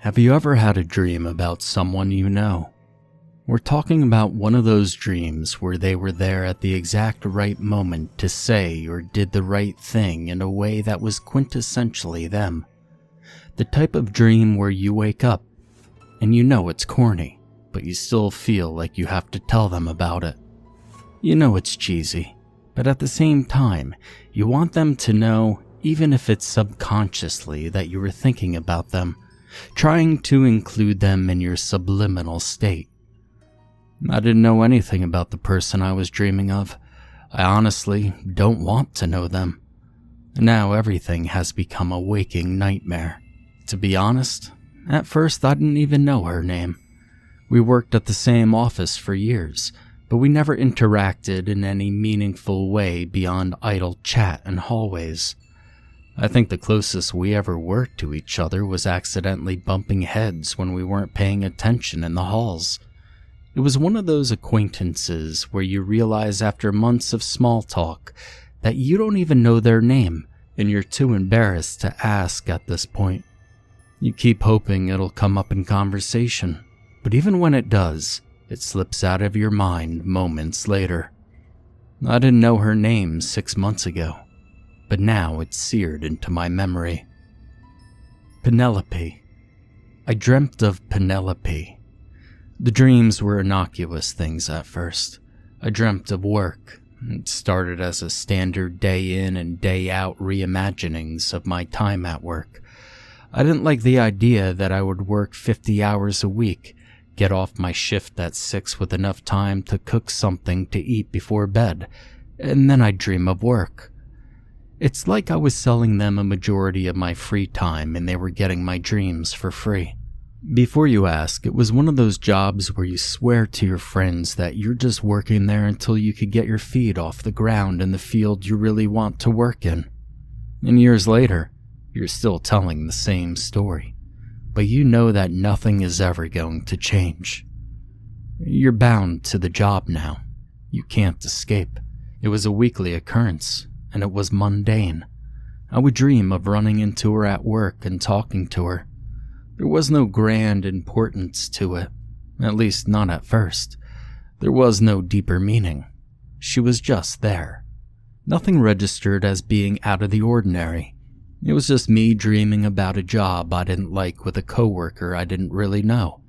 Have you ever had a dream about someone you know? We're talking about one of those dreams where they were there at the exact right moment to say or did the right thing in a way that was quintessentially them. The type of dream where you wake up and you know it's corny, but you still feel like you have to tell them about it. You know it's cheesy, but at the same time, you want them to know, even if it's subconsciously, that you were thinking about them, trying to include them in your subliminal state. I didn't know anything about the person I was dreaming of. I honestly don't want to know them. Now everything has become a waking nightmare. To be honest, at first I didn't even know her name. We worked at the same office for years, but we never interacted in any meaningful way beyond idle chat in hallways. I think the closest we ever were to each other was accidentally bumping heads when we weren't paying attention in the halls. It was one of those acquaintances where you realize after months of small talk that you don't even know their name and you're too embarrassed to ask at this point. You keep hoping it'll come up in conversation, but even when it does, it slips out of your mind moments later. I didn't know her name 6 months ago, but now it's seared into my memory. Penelope. I dreamt of Penelope. The dreams were innocuous things at first. I dreamt of work. It started as a standard day in and day out reimaginings of my time at work. I didn't like the idea that I would work 50 hours a week, get off my shift at 6 with enough time to cook something to eat before bed, and then I'd dream of work. It's like I was selling them a majority of my free time and they were getting my dreams for free. Before you ask, it was one of those jobs where you swear to your friends that you're just working there until you could get your feet off the ground in the field you really want to work in. And years later, you're still telling the same story, but you know that nothing is ever going to change. You're bound to the job now. You can't escape. It was a weekly occurrence, and it was mundane. I would dream of running into her at work and talking to her. There was no grand importance to it, at least not at first. There was no deeper meaning. She was just there. Nothing registered as being out of the ordinary. It was just me dreaming about a job I didn't like with a coworker I didn't really know.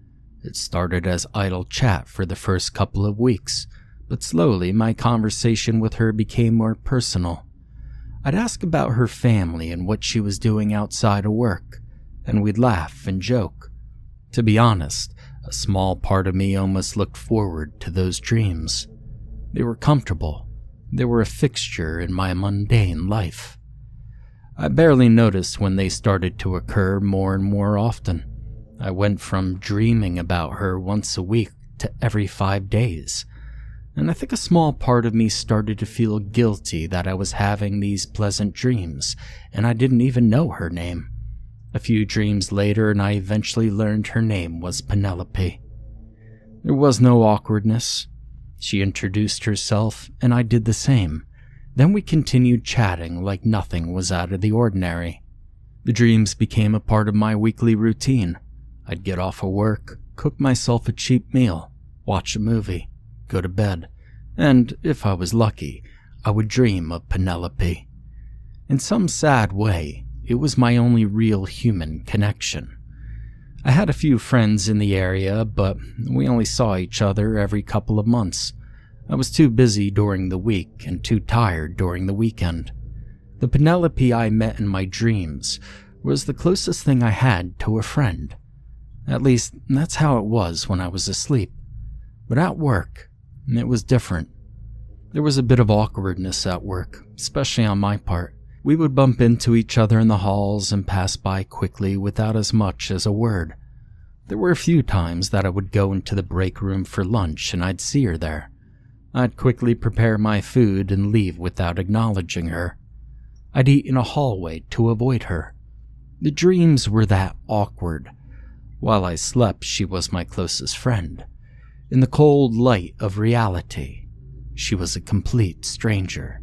It started as idle chat for the first couple of weeks, but slowly my conversation with her became more personal. I'd ask about her family and what she was doing outside of work, and we'd laugh and joke. To be honest, a small part of me almost looked forward to those dreams. They were comfortable. They were a fixture in my mundane life. I barely noticed when they started to occur more and more often. I went from dreaming about her once a week to every 5 days. And I think a small part of me started to feel guilty that I was having these pleasant dreams, and I didn't even know her name. A few dreams later, and I eventually learned her name was Penelope. There was no awkwardness. She introduced herself, and I did the same. Then we continued chatting like nothing was out of the ordinary. The dreams became a part of my weekly routine. I'd get off of work, cook myself a cheap meal, watch a movie, go to bed, and, if I was lucky, I would dream of Penelope. In some sad way, it was my only real human connection. I had a few friends in the area, but we only saw each other every couple of months. I was too busy during the week and too tired during the weekend. The Penelope I met in my dreams was the closest thing I had to a friend. At least, that's how it was when I was asleep. But at work, it was different. There was a bit of awkwardness at work, especially on my part. We would bump into each other in the halls and pass by quickly without as much as a word. There were a few times that I would go into the break room for lunch and I'd see her there. I'd quickly prepare my food and leave without acknowledging her. I'd eat in a hallway to avoid her. The dreams were that awkward. While I slept, she was my closest friend. In the cold light of reality, she was a complete stranger.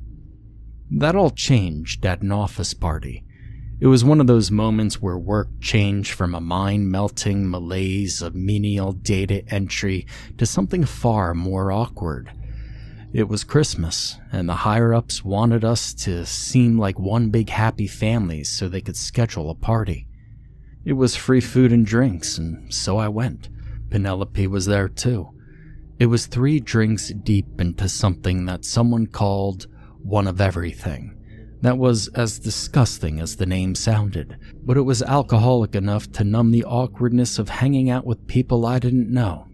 That all changed at an office party. It was one of those moments where work changed from a mind-melting malaise of menial data entry to something far more awkward. It was Christmas, and the higher-ups wanted us to seem like one big happy family so they could schedule a party. It was free food and drinks, and so I went. Penelope was there too. It was 3 drinks deep into something that someone called one of everything. That was as disgusting as the name sounded, but it was alcoholic enough to numb the awkwardness of hanging out with people I didn't know,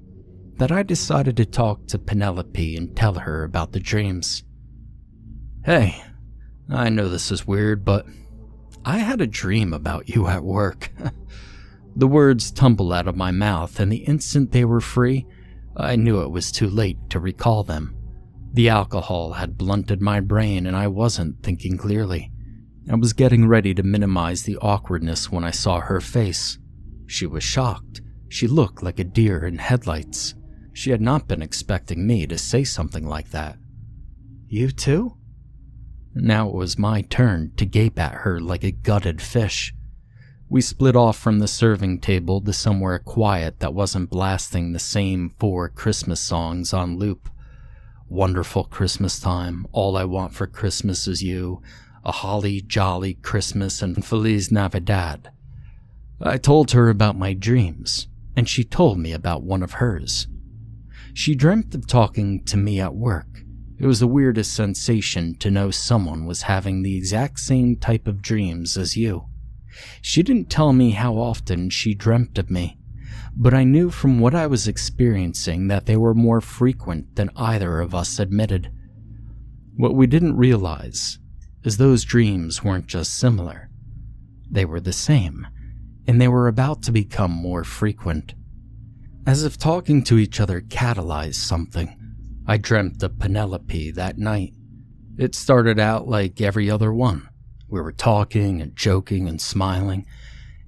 that I decided to talk to Penelope and tell her about the dreams. "Hey, I know this is weird, but I had a dream about you at work." The words tumbled out of my mouth, and the instant they were free, I knew it was too late to recall them. The alcohol had blunted my brain and I wasn't thinking clearly. I was getting ready to minimize the awkwardness when I saw her face. She was shocked. She looked like a deer in headlights. She had not been expecting me to say something like that. "You too?" Now it was my turn to gape at her like a gutted fish. We split off from the serving table to somewhere quiet that wasn't blasting the same 4 Christmas songs on loop. "Wonderful Christmas Time, All I Want for Christmas Is You, A Holly Jolly Christmas, and Feliz Navidad." I told her about my dreams, and she told me about one of hers. She dreamt of talking to me at work. It was the weirdest sensation to know someone was having the exact same type of dreams as you. She didn't tell me how often she dreamt of me, but I knew from what I was experiencing that they were more frequent than either of us admitted. What we didn't realize is those dreams weren't just similar. They were the same, and they were about to become more frequent. As if talking to each other catalyzed something, I dreamt of Penelope that night. It started out like every other one. We were talking and joking and smiling,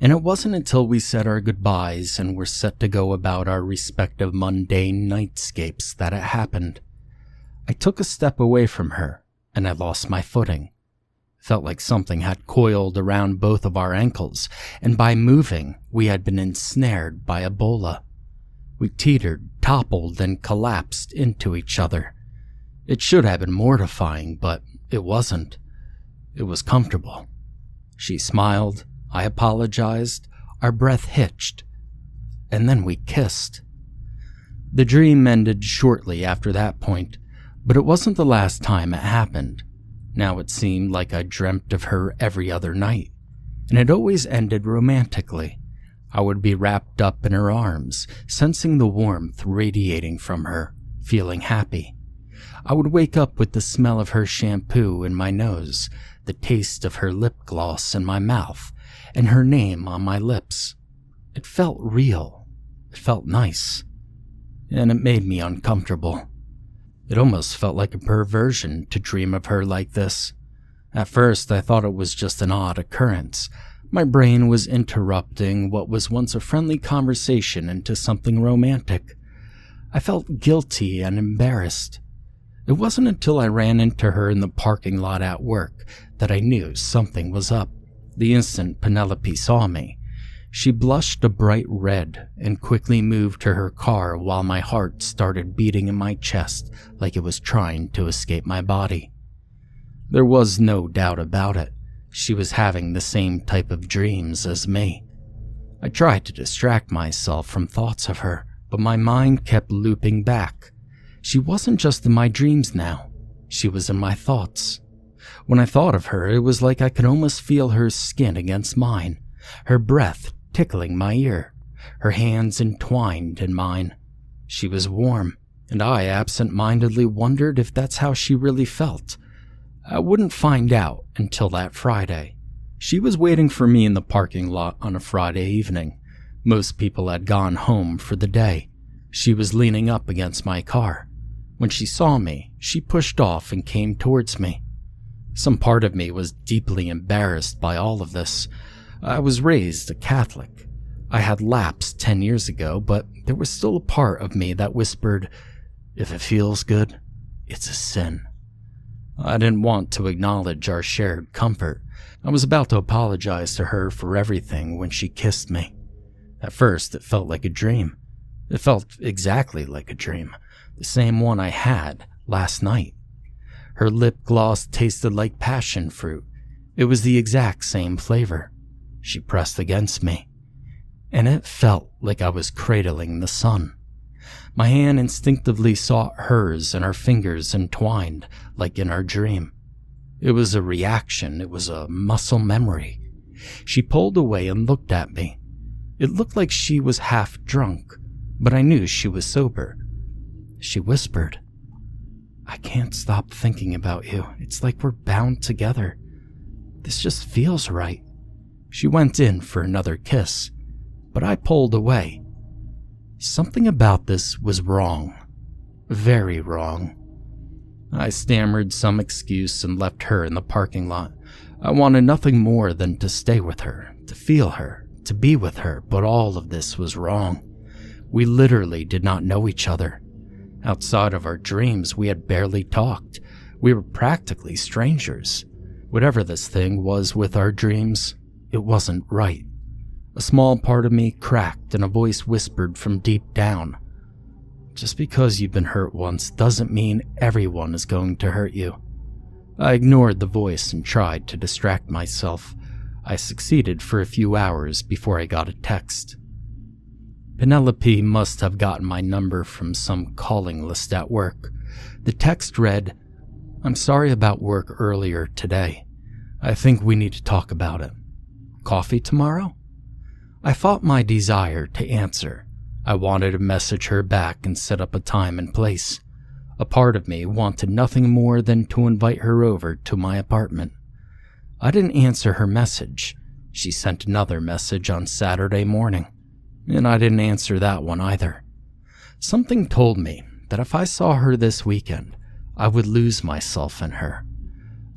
and it wasn't until we said our goodbyes and were set to go about our respective mundane nightscapes that it happened. I took a step away from her, and I lost my footing. Felt like something had coiled around both of our ankles, and by moving, we had been ensnared by Ebola. We teetered, toppled, and collapsed into each other. It should have been mortifying, but it wasn't. It was comfortable. She smiled, I apologized, our breath hitched, and then we kissed. The dream ended shortly after that point, but it wasn't the last time it happened. Now it seemed like I dreamt of her every other night, and it always ended romantically. I would be wrapped up in her arms, sensing the warmth radiating from her, feeling happy. I would wake up with the smell of her shampoo in my nose, the taste of her lip gloss in my mouth, and her name on my lips. It felt real. It felt nice. And it made me uncomfortable. It almost felt like a perversion to dream of her like this. At first, I thought it was just an odd occurrence. My brain was interrupting what was once a friendly conversation into something romantic. I felt guilty and embarrassed. It wasn't until I ran into her in the parking lot at work that I knew something was up. The instant Penelope saw me, she blushed a bright red and quickly moved to her car while my heart started beating in my chest like it was trying to escape my body. There was no doubt about it. She was having the same type of dreams as me. I tried to distract myself from thoughts of her, but my mind kept looping back. She wasn't just in my dreams now. She was in my thoughts. When I thought of her, it was like I could almost feel her skin against mine, her breath tickling my ear, her hands entwined in mine. She was warm, and I absent-mindedly wondered if that's how she really felt. I wouldn't find out until that Friday. She was waiting for me in the parking lot on a Friday evening. Most people had gone home for the day. She was leaning up against my car. When she saw me, she pushed off and came towards me. Some part of me was deeply embarrassed by all of this. I was raised a Catholic. I had lapsed 10 years ago, but there was still a part of me that whispered, if it feels good, it's a sin. I didn't want to acknowledge our shared comfort, I was about to apologize to her for everything when she kissed me. At first, it felt like a dream. It felt exactly like a dream, the same one I had last night. Her lip gloss tasted like passion fruit. It was the exact same flavor. She pressed against me, and it felt like I was cradling the sun. My hand instinctively sought hers, and our fingers entwined like in our dream. It was a reaction. It was a muscle memory. She pulled away and looked at me. It looked like she was half drunk, but I knew she was sober. She whispered, "I can't stop thinking about you. It's like we're bound together. This just feels right." She went in for another kiss, but I pulled away. Something about this was wrong. Very wrong. I stammered some excuse and left her in the parking lot. I wanted nothing more than to stay with her, to feel her, to be with her, but all of this was wrong. We literally did not know each other. Outside of our dreams, we had barely talked. We were practically strangers. Whatever this thing was with our dreams, it wasn't right. A small part of me cracked and a voice whispered from deep down, "Just because you've been hurt once doesn't mean everyone is going to hurt you." I ignored the voice and tried to distract myself. I succeeded for a few hours before I got a text. Penelope must have gotten my number from some calling list at work. The text read, "I'm sorry about work earlier today. I think we need to talk about it. Coffee tomorrow?" I fought my desire to answer. I wanted to message her back and set up a time and place. A part of me wanted nothing more than to invite her over to my apartment. I didn't answer her message. She sent another message on Saturday morning, and I didn't answer that one either. Something told me that if I saw her this weekend, I would lose myself in her.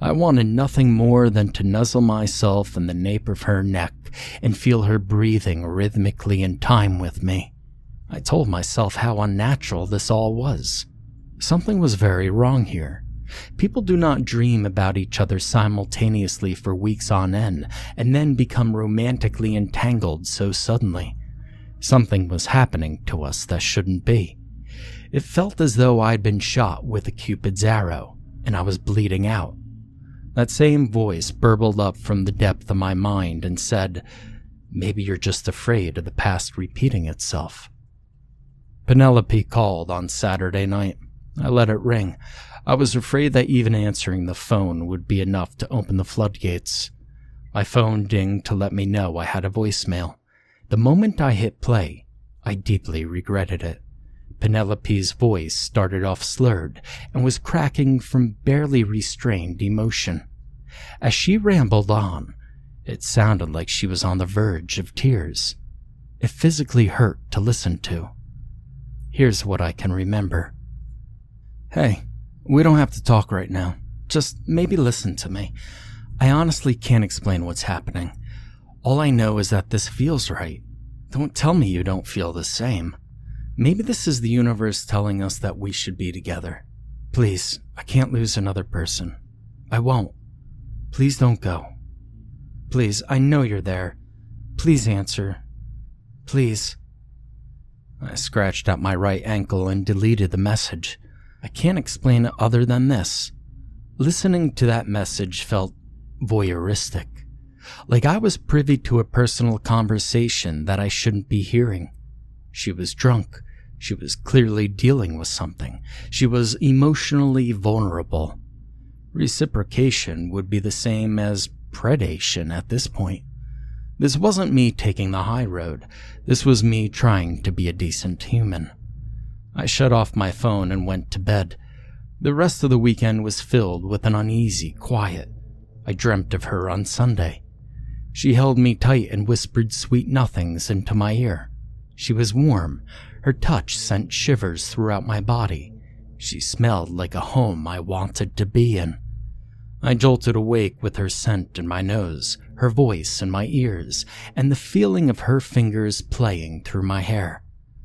I wanted nothing more than to nuzzle myself in the nape of her neck and feel her breathing rhythmically in time with me. I told myself how unnatural this all was. Something was very wrong here. People do not dream about each other simultaneously for weeks on end and then become romantically entangled so suddenly. Something was happening to us that shouldn't be. It felt as though I'd been shot with a Cupid's arrow, and I was bleeding out. That same voice burbled up from the depth of my mind and said, "Maybe you're just afraid of the past repeating itself." Penelope called on Saturday night. I let it ring. I was afraid that even answering the phone would be enough to open the floodgates. My phone dinged to let me know I had a voicemail. The moment I hit play, I deeply regretted it. Penelope's voice started off slurred and was cracking from barely restrained emotion. As she rambled on, it sounded like she was on the verge of tears. It physically hurt to listen to. Here's what I can remember. "Hey, we don't have to talk right now. Just maybe listen to me. I honestly can't explain what's happening. All I know is that this feels right. Don't tell me you don't feel the same. Maybe this is the universe telling us that we should be together. Please, I can't lose another person. I won't. Please don't go. Please, I know you're there. Please answer. Please." I scratched at my right ankle and deleted the message. I can't explain it other than this. Listening to that message felt voyeuristic. Like I was privy to a personal conversation that I shouldn't be hearing. She was drunk. She was clearly dealing with something. She was emotionally vulnerable. Reciprocation would be the same as predation at this point. This wasn't me taking the high road. This was me trying to be a decent human. I shut off my phone and went to bed. The rest of the weekend was filled with an uneasy quiet. I dreamt of her on Sunday. She held me tight and whispered sweet nothings into my ear. She was warm. Her touch sent shivers throughout my body. She smelled like a home I wanted to be in. I jolted awake with her scent in my nose, her voice in my ears, and the feeling of her fingers playing through my hair.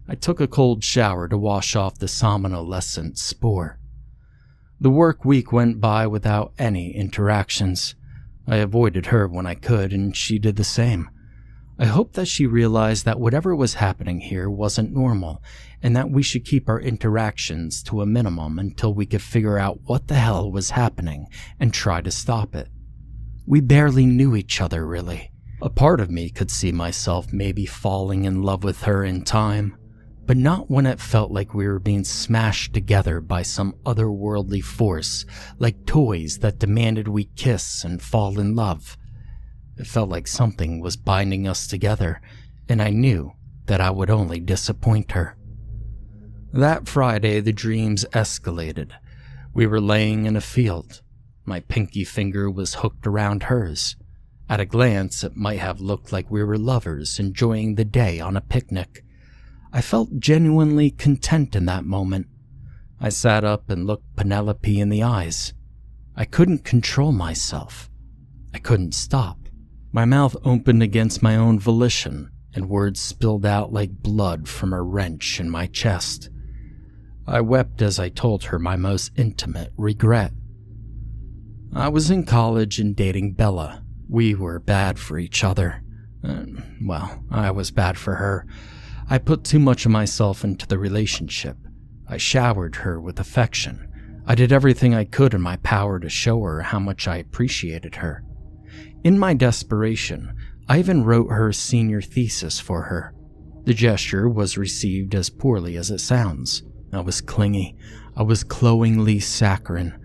I took a cold shower to wash off the somnolescent spore. The work week went by without any interactions. I avoided her when I could, and she did the same. I hoped that she realized that whatever was happening here wasn't normal, and that we should keep our interactions to a minimum until we could figure out what the hell was happening and try to stop it. We barely knew each other, really. A part of me could see myself maybe falling in love with her in time, but not when it felt like we were being smashed together by some otherworldly force, like toys that demanded we kiss and fall in love. It felt like something was binding us together, and I knew that I would only disappoint her. That Friday, the dreams escalated. We were laying in a field. My pinky finger was hooked around hers. At a glance, it might have looked like we were lovers enjoying the day on a picnic. I felt genuinely content in that moment. I sat up and looked Penelope in the eyes. I couldn't control myself. I couldn't stop. My mouth opened against my own volition, and words spilled out like blood from a wrench in my chest. I wept as I told her my most intimate regret. I was in college and dating Bella. We were bad for each other. Well, I was bad for her. I put too much of myself into the relationship. I showered her with affection. I did everything I could in my power to show her how much I appreciated her. In my desperation, I even wrote her senior thesis for her. The gesture was received as poorly as it sounds. I was clingy. I was cloyingly saccharine.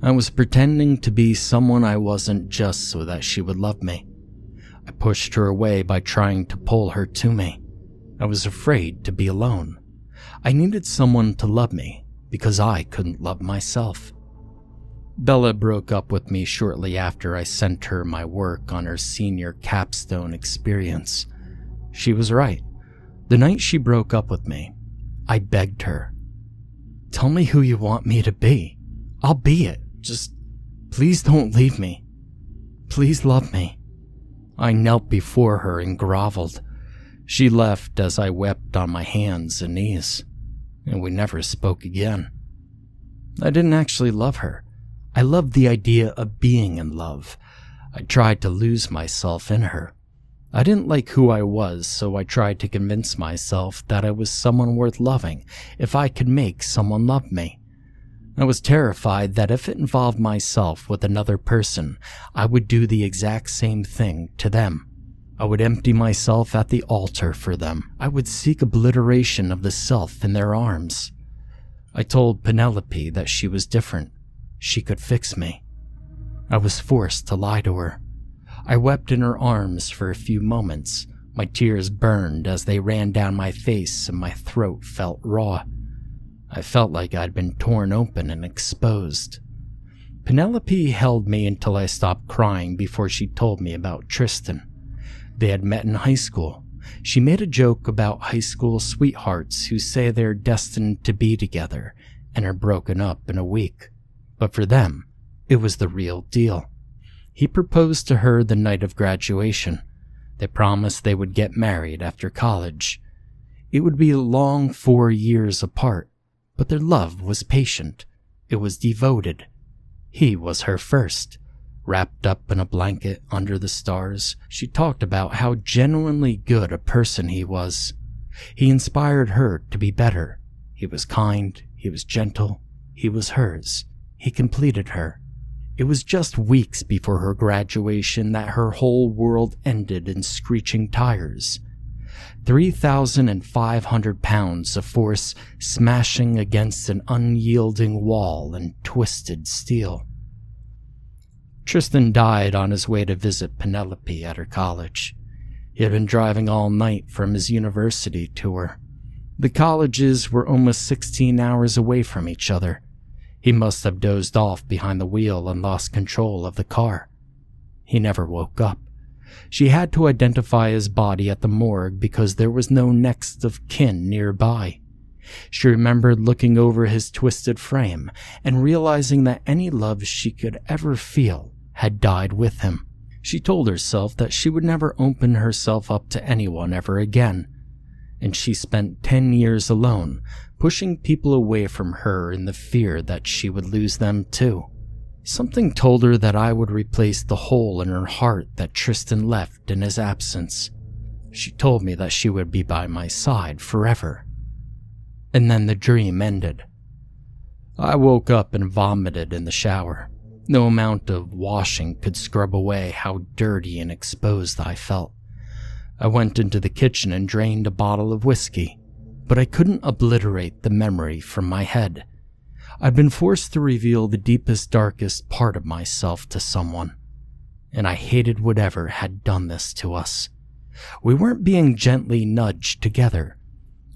I was pretending to be someone I wasn't just so that she would love me. I pushed her away by trying to pull her to me. I was afraid to be alone. I needed someone to love me because I couldn't love myself. Bella broke up with me shortly after I sent her my work on her senior capstone experience. She was right. The night she broke up with me, I begged her, "Tell me who you want me to be. I'll be it. Just please don't leave me. Please love me." I knelt before her and groveled. She left as I wept on my hands and knees, and we never spoke again. I didn't actually love her. I loved the idea of being in love. I tried to lose myself in her. I didn't like who I was, so I tried to convince myself that I was someone worth loving if I could make someone love me. I was terrified that if it involved myself with another person, I would do the exact same thing to them. I would empty myself at the altar for them. I would seek obliteration of the self in their arms. I told Penelope that she was different. She could fix me. I was forced to lie to her. I wept in her arms for a few moments. My tears burned as they ran down my face and my throat felt raw. I felt like I'd been torn open and exposed. Penelope held me until I stopped crying before she told me about Tristan. They had met in high school. She made a joke about high school sweethearts who say they're destined to be together and are broken up in a week. But for them, it was the real deal. He proposed to her the night of graduation. They promised they would get married after college. It would be a long 4 years apart, but their love was patient. It was devoted. He was her first. Wrapped up in a blanket under the stars, she talked about how genuinely good a person he was. He inspired her to be better. He was kind, he was gentle, he was hers. He completed her. It was just weeks before her graduation that her whole world ended in screeching tires. 3,500 pounds of force smashing against an unyielding wall and twisted steel. Tristan died on his way to visit Penelope at her college. He had been driving all night from his university tour. The colleges were almost 16 hours away from each other. He must have dozed off behind the wheel and lost control of the car. He never woke up. She had to identify his body at the morgue because there was no next of kin nearby. She remembered looking over his twisted frame and realizing that any love she could ever feel had died with him. She told herself that she would never open herself up to anyone ever again, and she spent 10 years alone, pushing people away from her in the fear that she would lose them too. Something told her that I would replace the hole in her heart that Tristan left in his absence. She told me that she would be by my side forever. And then the dream ended. I woke up and vomited in the shower. No amount of washing could scrub away how dirty and exposed I felt. I went into the kitchen and drained a bottle of whiskey, but I couldn't obliterate the memory from my head. I'd been forced to reveal the deepest, darkest part of myself to someone, and I hated whatever had done this to us. We weren't being gently nudged together.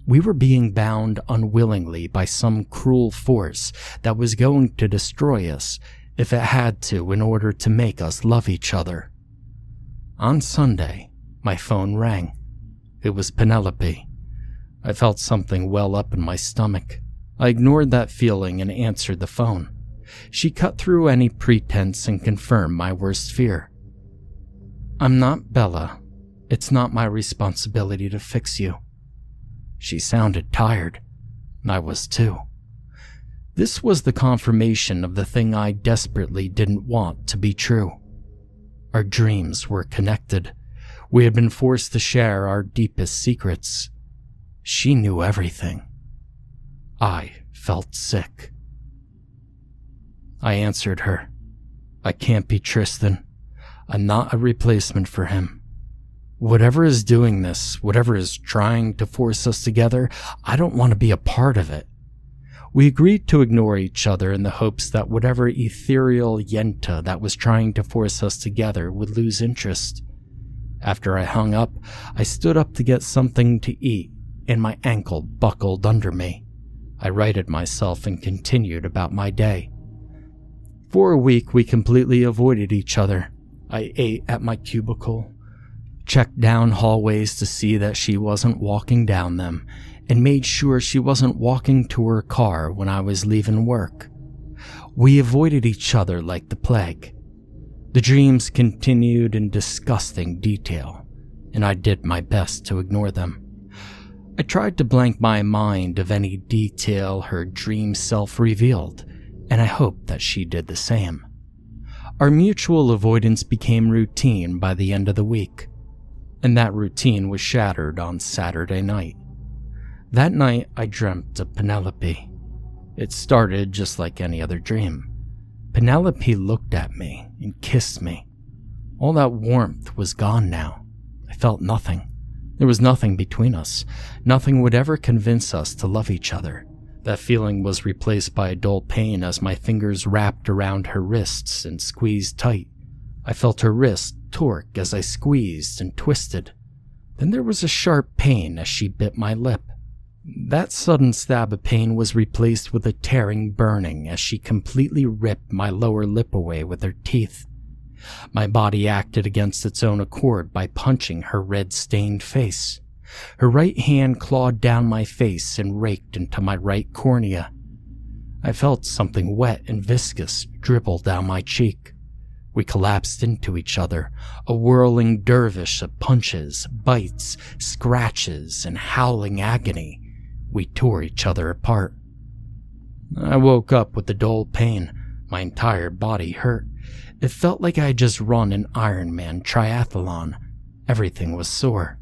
We were being bound unwillingly by some cruel force that was going to destroy us if it had to in order to make us love each other. On Sunday, my phone rang. It was Penelope. I felt something well up in my stomach. I ignored that feeling and answered the phone. She cut through any pretense and confirmed my worst fear. "I'm not Bella. It's not my responsibility to fix you." She sounded tired. I was too. This was the confirmation of the thing I desperately didn't want to be true. Our dreams were connected. We had been forced to share our deepest secrets. She knew everything. I felt sick. I answered her. "I can't be Tristan. I'm not a replacement for him. Whatever is doing this, whatever is trying to force us together, I don't want to be a part of it." We agreed to ignore each other in the hopes that whatever ethereal yenta that was trying to force us together would lose interest. After I hung up, I stood up to get something to eat, and my ankle buckled under me. I righted myself and continued about my day. For a week, we completely avoided each other. I ate at my cubicle, checked down hallways to see that she wasn't walking down them, and made sure she wasn't walking to her car when I was leaving work. We avoided each other like the plague. The dreams continued in disgusting detail, and I did my best to ignore them. I tried to blank my mind of any detail her dream self revealed, and I hoped that she did the same. Our mutual avoidance became routine by the end of the week, and that routine was shattered on Saturday night. That night, I dreamt of Penelope. It started just like any other dream. Penelope looked at me and kissed me. All that warmth was gone now. I felt nothing. There was nothing between us. Nothing would ever convince us to love each other. That feeling was replaced by a dull pain as my fingers wrapped around her wrists and squeezed tight. I felt her wrist torque as I squeezed and twisted. Then there was a sharp pain as she bit my lip. That sudden stab of pain was replaced with a tearing burning as she completely ripped my lower lip away with her teeth. My body acted against its own accord by punching her red-stained face. Her right hand clawed down my face and raked into my right cornea. I felt something wet and viscous dribble down my cheek. We collapsed into each other, a whirling dervish of punches, bites, scratches, and howling agony. We tore each other apart. I woke up with a dull pain. My entire body hurt. It felt like I had just run an Ironman triathlon. Everything was sore.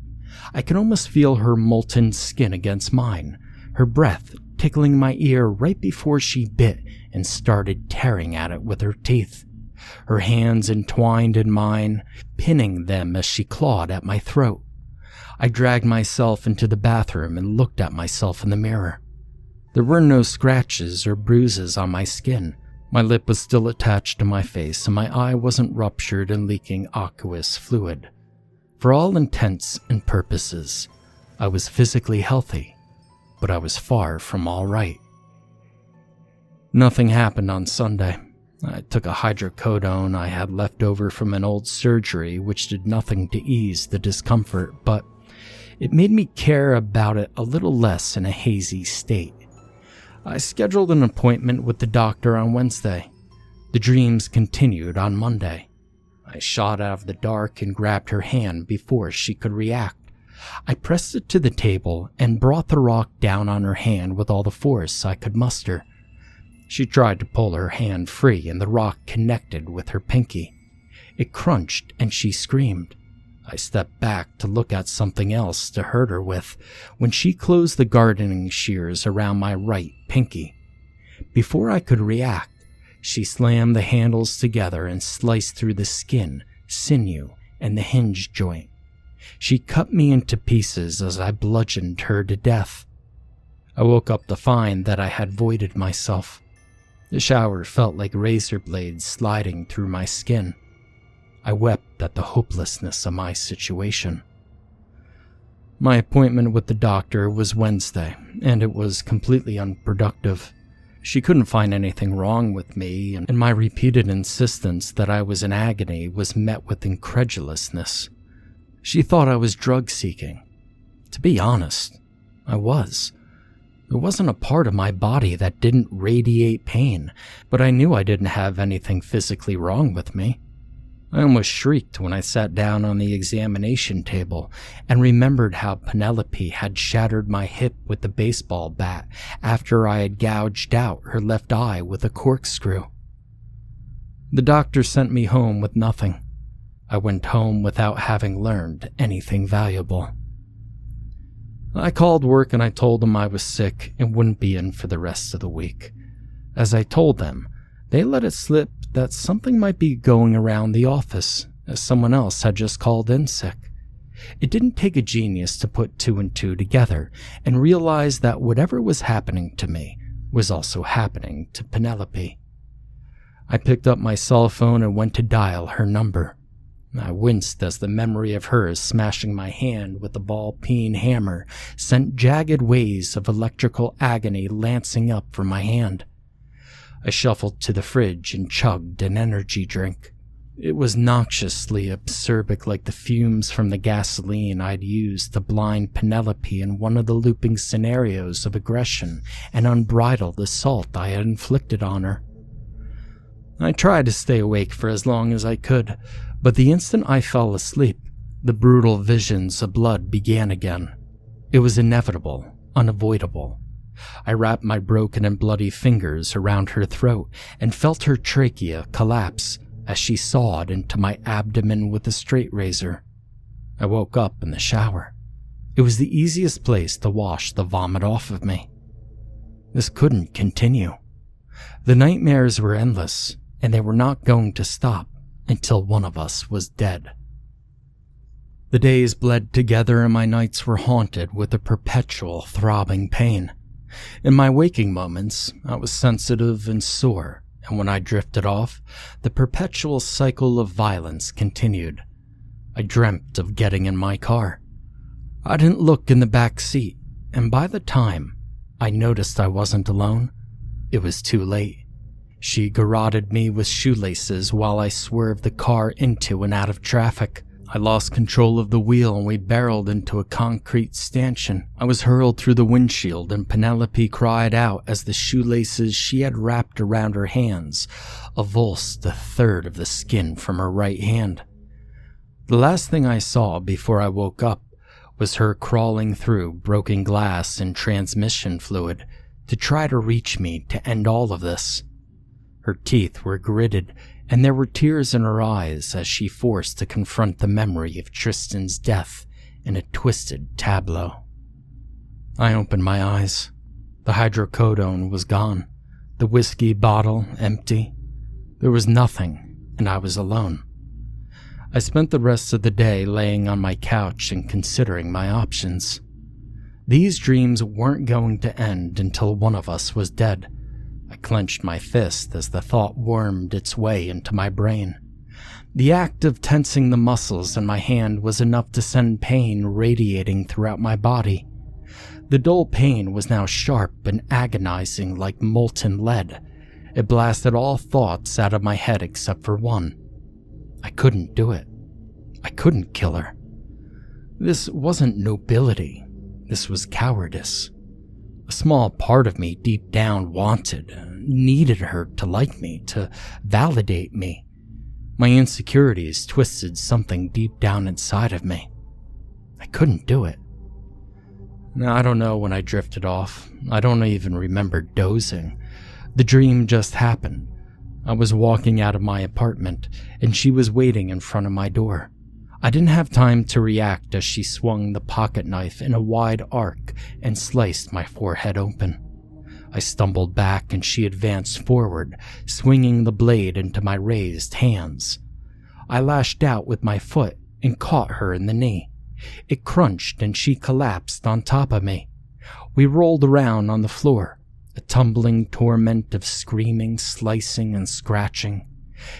I could almost feel her molten skin against mine, her breath tickling my ear right before she bit and started tearing at it with her teeth. Her hands entwined in mine, pinning them as she clawed at my throat. I dragged myself into the bathroom and looked at myself in the mirror. There were no scratches or bruises on my skin. My lip was still attached to my face, and my eye wasn't ruptured and leaking aqueous fluid. For all intents and purposes, I was physically healthy, but I was far from all right. Nothing happened on Sunday. I took a hydrocodone I had left over from an old surgery, which did nothing to ease the discomfort, but it made me care about it a little less in a hazy state. I scheduled an appointment with the doctor on Wednesday. The dreams continued on Monday. I shot out of the dark and grabbed her hand before she could react. I pressed it to the table and brought the rock down on her hand with all the force I could muster. She tried to pull her hand free and the rock connected with her pinky. It crunched and she screamed. I stepped back to look at something else to hurt her with when she closed the gardening shears around my right pinky. Before I could react, she slammed the handles together and sliced through the skin, sinew, and the hinge joint. She cut me into pieces as I bludgeoned her to death. I woke up to find that I had voided myself. The shower felt like razor blades sliding through my skin. I wept at the hopelessness of my situation. My appointment with the doctor was Wednesday, and it was completely unproductive. She couldn't find anything wrong with me, and my repeated insistence that I was in agony was met with incredulousness. She thought I was drug-seeking. To be honest, I was. There wasn't a part of my body that didn't radiate pain, but I knew I didn't have anything physically wrong with me. I almost shrieked when I sat down on the examination table and remembered how Penelope had shattered my hip with the baseball bat after I had gouged out her left eye with a corkscrew. The doctor sent me home with nothing. I went home without having learned anything valuable. I called work and I told them I was sick and wouldn't be in for the rest of the week. As I told them, they let it slip that something might be going around the office, as someone else had just called in sick. It didn't take a genius to put two and two together and realize that whatever was happening to me was also happening to Penelope. I picked up my cell phone and went to dial her number. I winced as the memory of her smashing my hand with a ball-peen hammer sent jagged waves of electrical agony lancing up from my hand. I shuffled to the fridge and chugged an energy drink. It was noxiously acerbic like the fumes from the gasoline I'd used to blind Penelope in one of the looping scenarios of aggression and unbridled assault I had inflicted on her. I tried to stay awake for as long as I could, but the instant I fell asleep, the brutal visions of blood began again. It was inevitable, unavoidable. I wrapped my broken and bloody fingers around her throat and felt her trachea collapse as she sawed into my abdomen with a straight razor. I woke up in the shower. It was the easiest place to wash the vomit off of me. This couldn't continue. The nightmares were endless, and they were not going to stop until one of us was dead. The days bled together and my nights were haunted with a perpetual throbbing pain. In my waking moments, I was sensitive and sore, and when I drifted off, the perpetual cycle of violence continued. I dreamt of getting in my car. I didn't look in the back seat, and by the time I noticed I wasn't alone, it was too late. She garroted me with shoelaces while I swerved the car into and out of traffic. I lost control of the wheel and we barreled into a concrete stanchion. I was hurled through the windshield and Penelope cried out as the shoelaces she had wrapped around her hands avulsed a third of the skin from her right hand. The last thing I saw before I woke up was her crawling through broken glass and transmission fluid to try to reach me to end all of this. Her teeth were gritted, and there were tears in her eyes as she forced to confront the memory of Tristan's death in a twisted tableau. I opened my eyes. The hydrocodone was gone, the whiskey bottle empty. There was nothing, and I was alone. I spent the rest of the day laying on my couch and considering my options. These dreams weren't going to end until one of us was dead. I clenched my fist as the thought wormed its way into my brain. The act of tensing the muscles in my hand was enough to send pain radiating throughout my body. The dull pain was now sharp and agonizing like molten lead. It blasted all thoughts out of my head except for one. I couldn't do it. I couldn't kill her. This wasn't nobility. This was cowardice. A small part of me deep down needed her to like me, to validate me. My insecurities twisted something deep down inside of me. I couldn't do it. Now, I don't know when I drifted off. I don't even remember dozing. The dream just happened. I was walking out of my apartment, and she was waiting in front of my door. I didn't have time to react as she swung the pocket knife in a wide arc and sliced my forehead open. I stumbled back and she advanced forward, swinging the blade into my raised hands. I lashed out with my foot and caught her in the knee. It crunched and she collapsed on top of me. We rolled around on the floor, a tumbling torment of screaming, slicing, and scratching.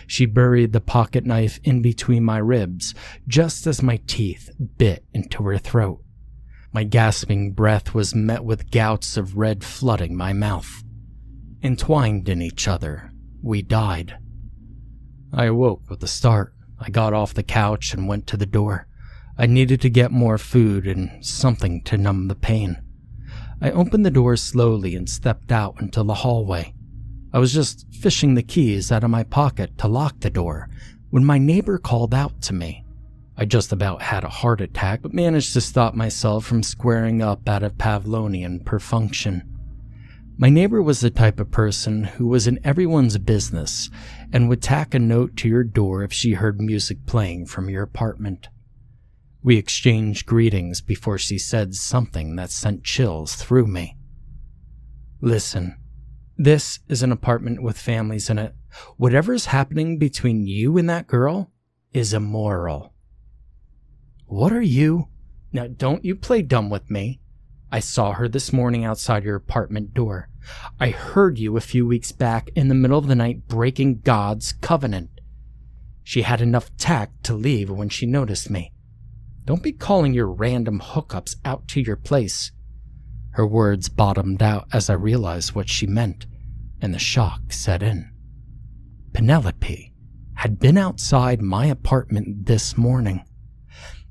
She buried the pocket knife in between my ribs just as my teeth bit into her throat. My gasping breath was met with gouts of red flooding my mouth. Entwined in each other, we died. I awoke with a start. I got off the couch and went to the door. I needed to get more food and something to numb the pain. I opened the door slowly and stepped out into the hallway. I was just fishing the keys out of my pocket to lock the door when my neighbor called out to me. I just about had a heart attack, but managed to stop myself from squaring up out of Pavlovian perfunction. My neighbor was the type of person who was in everyone's business and would tack a note to your door if she heard music playing from your apartment. We exchanged greetings before she said something that sent chills through me. "Listen, this is an apartment with families in it. Whatever's happening between you and that girl is immoral." "What are you?" "Now don't you play dumb with me. I saw her this morning outside your apartment door. I heard you a few weeks back in the middle of the night breaking God's covenant. She had enough tact to leave when she noticed me. Don't be calling your random hookups out to your place." Her words bottomed out as I realized what she meant, and the shock set in. Penelope had been outside my apartment this morning.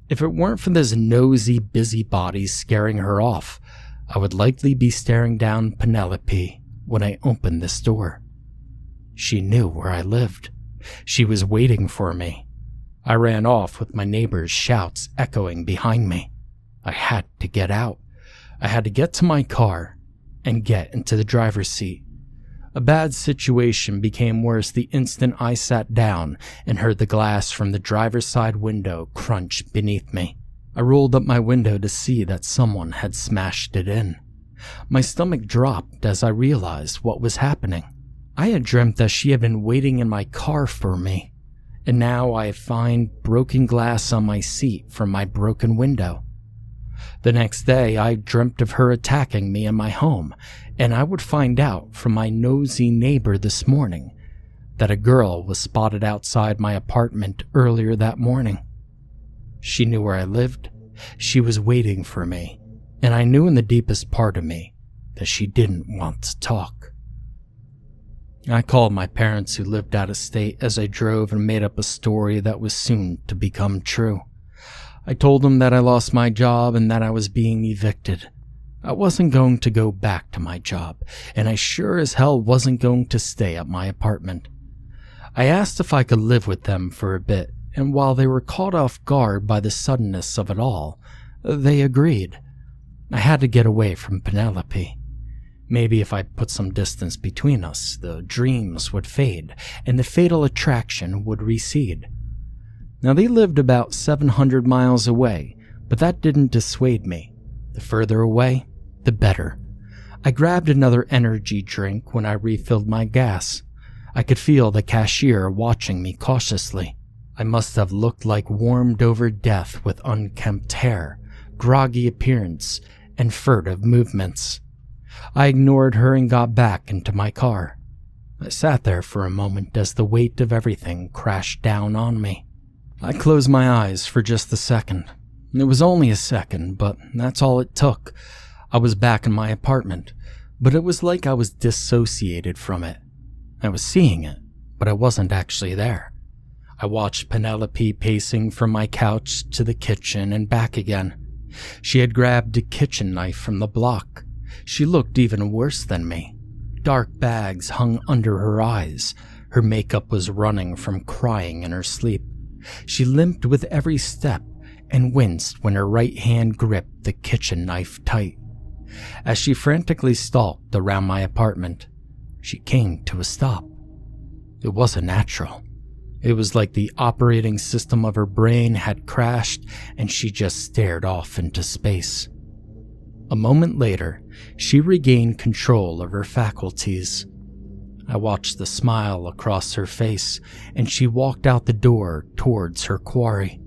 If it weren't for those nosy busybodies scaring her off, I would likely be staring down Penelope when I opened this door. She knew where I lived. She was waiting for me. I ran off with my neighbor's shouts echoing behind me. I had to get out. I had to get to my car and get into the driver's seat. A bad situation became worse the instant I sat down and heard the glass from the driver's side window crunch beneath me. I rolled up my window to see that someone had smashed it in. My stomach dropped as I realized what was happening. I had dreamt that she had been waiting in my car for me, and now I find broken glass on my seat from my broken window. The next day, I dreamt of her attacking me in my home, and I would find out from my nosy neighbor this morning that a girl was spotted outside my apartment earlier that morning. She knew where I lived, she was waiting for me, and I knew in the deepest part of me that she didn't want to talk. I called my parents who lived out of state as I drove and made up a story that was soon to become true. I told them that I lost my job and that I was being evicted. I wasn't going to go back to my job, and I sure as hell wasn't going to stay at my apartment. I asked if I could live with them for a bit, and while they were caught off guard by the suddenness of it all, they agreed. I had to get away from Penelope. Maybe if I put some distance between us, the dreams would fade, and the fatal attraction would recede. Now, they lived about 700 miles away, but that didn't dissuade me. The further away, the better. I grabbed another energy drink when I refilled my gas. I could feel the cashier watching me cautiously. I must have looked like warmed-over death with unkempt hair, groggy appearance, and furtive movements. I ignored her and got back into my car. I sat there for a moment as the weight of everything crashed down on me. I closed my eyes for just a second. It was only a second, but that's all it took. I was back in my apartment, but it was like I was dissociated from it. I was seeing it, but I wasn't actually there. I watched Penelope pacing from my couch to the kitchen and back again. She had grabbed a kitchen knife from the block. She looked even worse than me. Dark bags hung under her eyes. Her makeup was running from crying in her sleep. She limped with every step and winced when her right hand gripped the kitchen knife tight. As she frantically stalked around my apartment, she came to a stop. It wasn't natural. It was like the operating system of her brain had crashed and she just stared off into space. A moment later, she regained control of her faculties. I watched the smile across her face, and she walked out the door towards her quarry.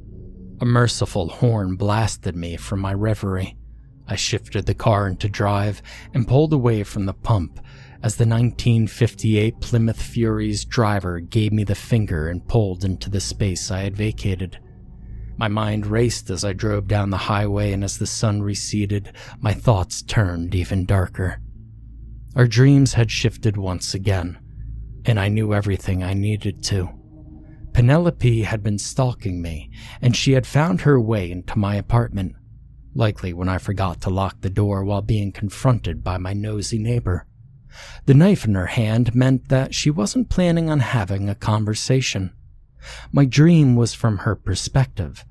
A merciful horn blasted me from my reverie. I shifted the car into drive and pulled away from the pump as the 1958 Plymouth Fury's driver gave me the finger and pulled into the space I had vacated. My mind raced as I drove down the highway, and as the sun receded, my thoughts turned even darker. Our dreams had shifted once again, and I knew everything I needed to. Penelope had been stalking me, and she had found her way into my apartment, likely when I forgot to lock the door while being confronted by my nosy neighbor. The knife in her hand meant that she wasn't planning on having a conversation. My dream was from her perspective,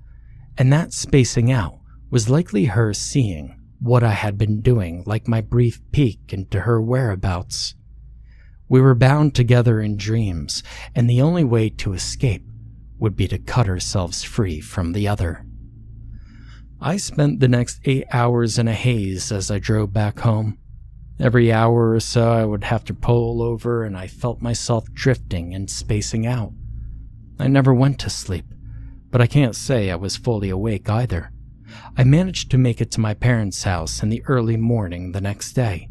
and that spacing out was likely her seeing what I had been doing, like my brief peek into her whereabouts. We were bound together in dreams, and the only way to escape would be to cut ourselves free from the other. I spent the next 8 hours in a haze as I drove back home. Every hour or so I would have to pull over, and I felt myself drifting and spacing out. I never went to sleep, but I can't say I was fully awake either. I managed to make it to my parents' house in the early morning the next day.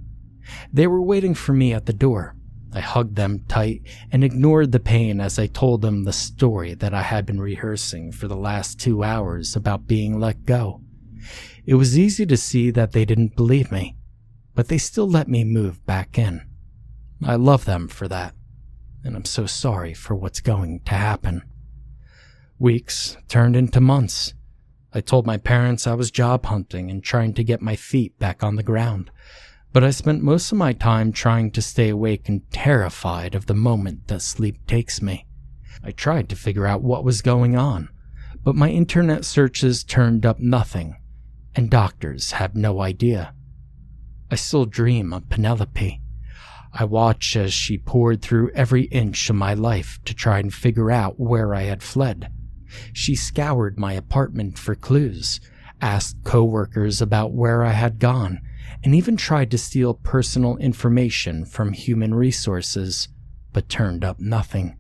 They were waiting for me at the door. I hugged them tight and ignored the pain as I told them the story that I had been rehearsing for the last 2 hours about being let go. It was easy to see that they didn't believe me, but they still let me move back in. I love them for that, and I'm so sorry for what's going to happen. Weeks turned into months. I told my parents I was job hunting and trying to get my feet back on the ground, but I spent most of my time trying to stay awake and terrified of the moment that sleep takes me. I tried to figure out what was going on, but my internet searches turned up nothing, and doctors have no idea. I still dream of Penelope. I watch as she poured through every inch of my life to try and figure out where I had fled. She scoured my apartment for clues, asked coworkers about where I had gone, and even tried to steal personal information from human resources, but turned up nothing.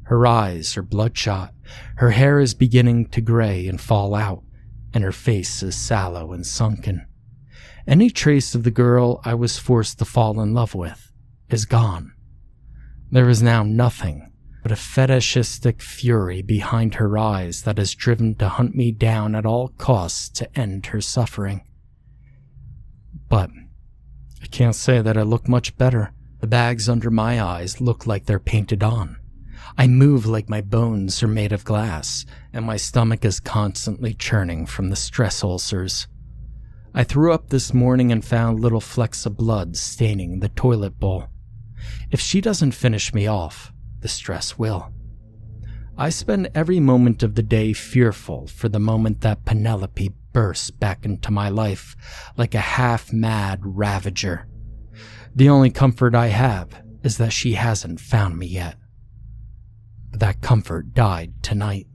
Her eyes are bloodshot, her hair is beginning to gray and fall out, and her face is sallow and sunken. Any trace of the girl I was forced to fall in love with is gone. There is now nothing but a fetishistic fury behind her eyes that is driven to hunt me down at all costs to end her suffering. But I can't say that I look much better. The bags under my eyes look like they're painted on. I move like my bones are made of glass, and my stomach is constantly churning from the stress ulcers. I threw up this morning and found little flecks of blood staining the toilet bowl. If she doesn't finish me off, the stress will. I spend every moment of the day fearful for the moment that Penelope bursts back into my life like a half-mad ravager. The only comfort I have is that she hasn't found me yet. But that comfort died tonight.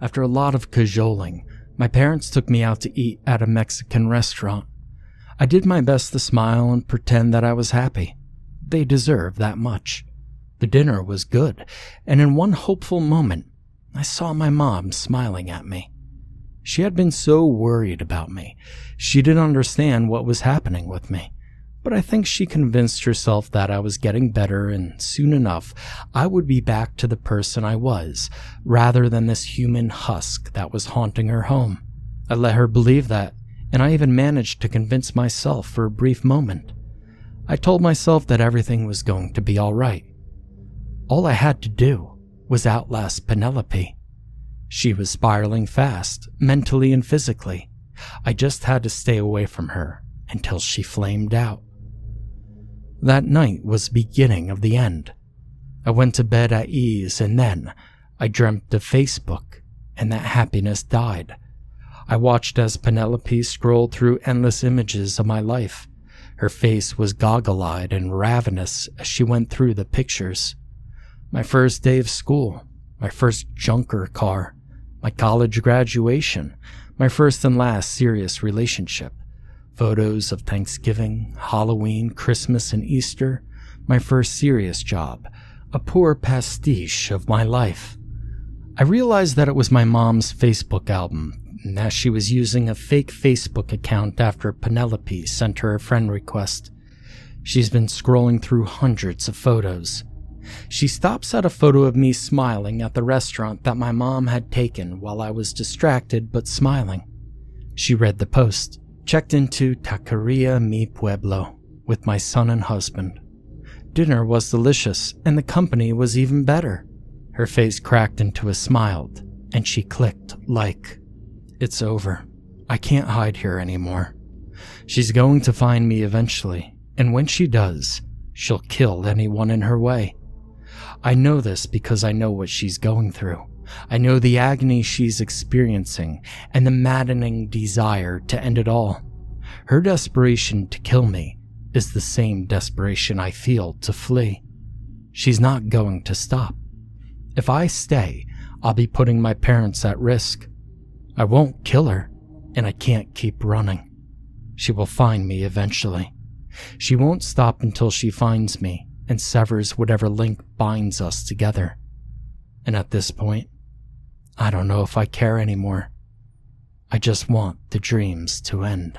After a lot of cajoling, my parents took me out to eat at a Mexican restaurant. I did my best to smile and pretend that I was happy. They deserve that much. The dinner was good, and in one hopeful moment, I saw my mom smiling at me. She had been so worried about me. She didn't understand what was happening with me, but I think she convinced herself that I was getting better, and soon enough, I would be back to the person I was, rather than this human husk that was haunting her home. I let her believe that, and I even managed to convince myself for a brief moment. I told myself that everything was going to be all right. All I had to do was outlast Penelope. She was spiraling fast, mentally and physically. I just had to stay away from her until she flamed out. That night was the beginning of the end. I went to bed at ease, and then I dreamt of Facebook, and that happiness died. I watched as Penelope scrolled through endless images of my life. Her face was goggle-eyed and ravenous as she went through the pictures. My first day of school, my first junker car, my college graduation, my first and last serious relationship, photos of Thanksgiving, Halloween, Christmas, and Easter, my first serious job, a poor pastiche of my life. I realized that it was my mom's Facebook album, and that she was using a fake Facebook account after Penelope sent her a friend request. She's been scrolling through hundreds of photos. She stops at a photo of me smiling at the restaurant that my mom had taken while I was distracted but smiling. She read the post, checked into Taqueria Mi Pueblo with my son and husband. Dinner was delicious, and the company was even better. Her face cracked into a smile, and she clicked like. It's over. I can't hide here anymore. She's going to find me eventually, and when she does, she'll kill anyone in her way. I know this because I know what she's going through. I know the agony she's experiencing and the maddening desire to end it all. Her desperation to kill me is the same desperation I feel to flee. She's not going to stop. If I stay, I'll be putting my parents at risk. I won't kill her, and I can't keep running. She will find me eventually. She won't stop until she finds me and severs whatever link binds us together. And at this point, I don't know if I care anymore. I just want the dreams to end.